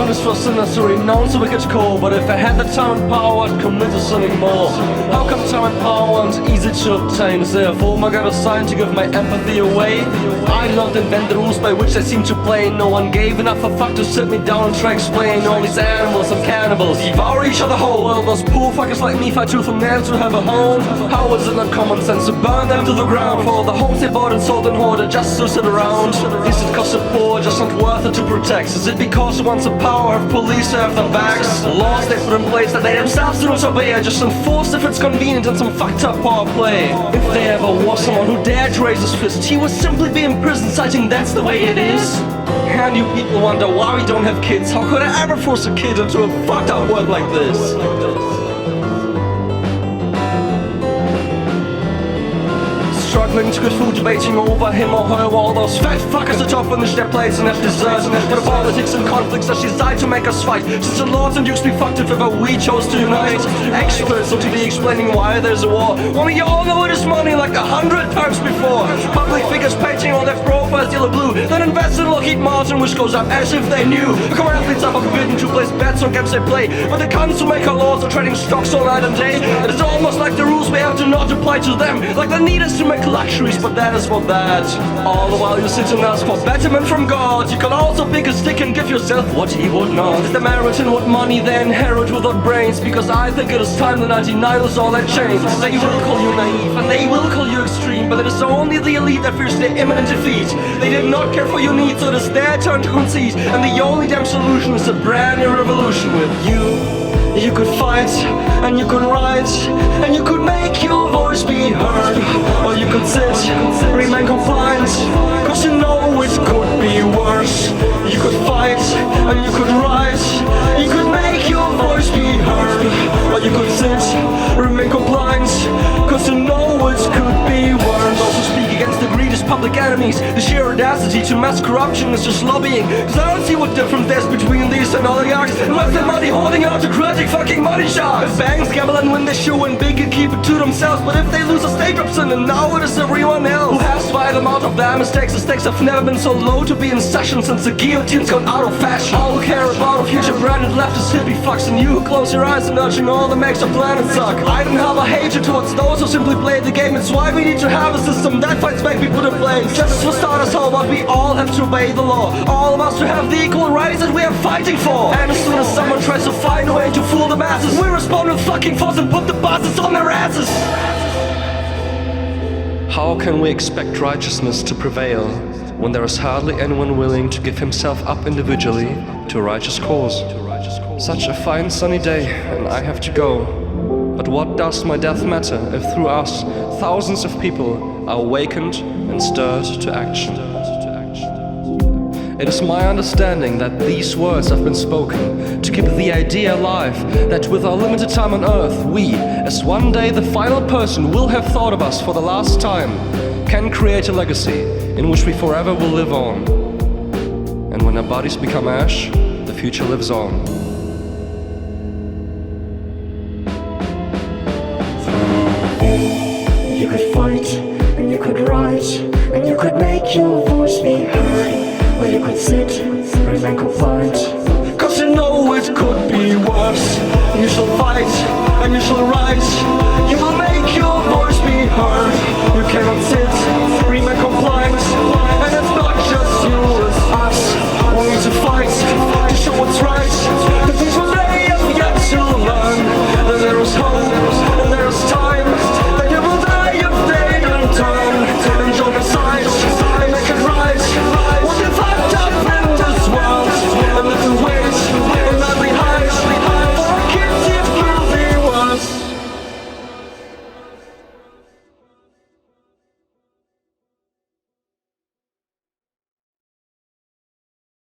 one is for sinners to renounce a wicked core. But if I had the time and power, I'd commit to sinning more. How come time and power aren't easy to obtain? Is there a form I got assigned to give my empathy away? I did not invent the rules by which they seem to play. No one gave enough a fuck to sit me down and try explain. All these animals and cannibals devour each other whole, while those poor fuckers like me fight tooth and nail to have a home. How is it not common sense to burn them to the ground for the homes they bought and sold and hoarded just to sit around? Is it cause the poor just not worth it to protect? Is it because the ones in power have police to have their backs? Laws they put in place that they themselves do not obey are just enforced if it's convenient and some fucked up power play. If there ever was someone who dared to raise his fist, he would simply be in prison, citing that's the way it is. And you people wonder why we don't have kids. How could I ever force a kid into a fucked up world like this? Struggling to get food, debating over him or her, while those fat fuckers at top finish their plates and have dessert. For the politics and conflicts that decide to make us fight, since the laws and dukes be fucked if ever we chose to unite. Experts ought to be explaining why there's a war, when we all know it is money like 100 times before. Public figures painting all their profiles yellow blue, then invest in Lockheed Martin, which goes up as if they knew. Come athletes are forbidden to place bets on games they play, but the cunts who make our laws are trading stocks all night and day. It is almost like the rules we have to not apply to them, like the need us to make luxuries, but that is for that. All the while you sit and ask for betterment from God, you can also pick a stick and give yourself what he would not. Is the merit in what money they inherit without brains? Because I think it is time the 99 was all that changed. They will call you naive and they will call you extreme, but it is only the elite that fears their imminent defeat. They did not care for your needs, so it is their turn to concede, and the only damn solution is a brand new revolution with you. You could fight, and you could write, and you could make your voice be heard. Or you could sit, remain compliant, cause you know it could be worse. You could fight, and you could write, you could make your voice be heard. Or you could sit, remain compliant, cause you know it could be worse. Those who speak against the greatest public enemies, the sheer audacity to mass corruption is just lobbying. Cause I don't see what difference there's between these and oligarchs and with their money holding autocratic fucking money sharks. If banks gamble and win their show and big and keep it to themselves, but if they lose a state drops in, and now it is everyone else who has to fight them out of their mistakes. The stakes have never been so low to be in session since the guillotine's gone out of fashion. All who care about a future branded leftist hippie fucks, and you who close your eyes and urging all that makes our planet suck. I don't have a hatred towards those who simply play the game. It's why we need to have a system that fights back we put in place. Justice for starters, how about we all have to obey the law? All of us to have the equal rights that we are fighting for. And as soon as someone tries to find a way to fool the masses, we respond with fucking force and put the bastards on their asses. How can we expect righteousness to prevail when there is hardly anyone willing to give himself up individually to a righteous cause? Such a fine sunny day, and I have to go. But what does my death matter if through us thousands of people are awakened and stirred to action? It is my understanding that these words have been spoken to keep the idea alive that with our limited time on earth, we, as one day the final person will have thought of us for the last time, can create a legacy in which we forever will live on. And when our bodies become ash, the future lives on. You could fight, and you could write, and you could make your voice be heard. Or you could sit, remain compliant, cause you know it could be worse. You shall fight, and you shall write, you will make your voice be heard.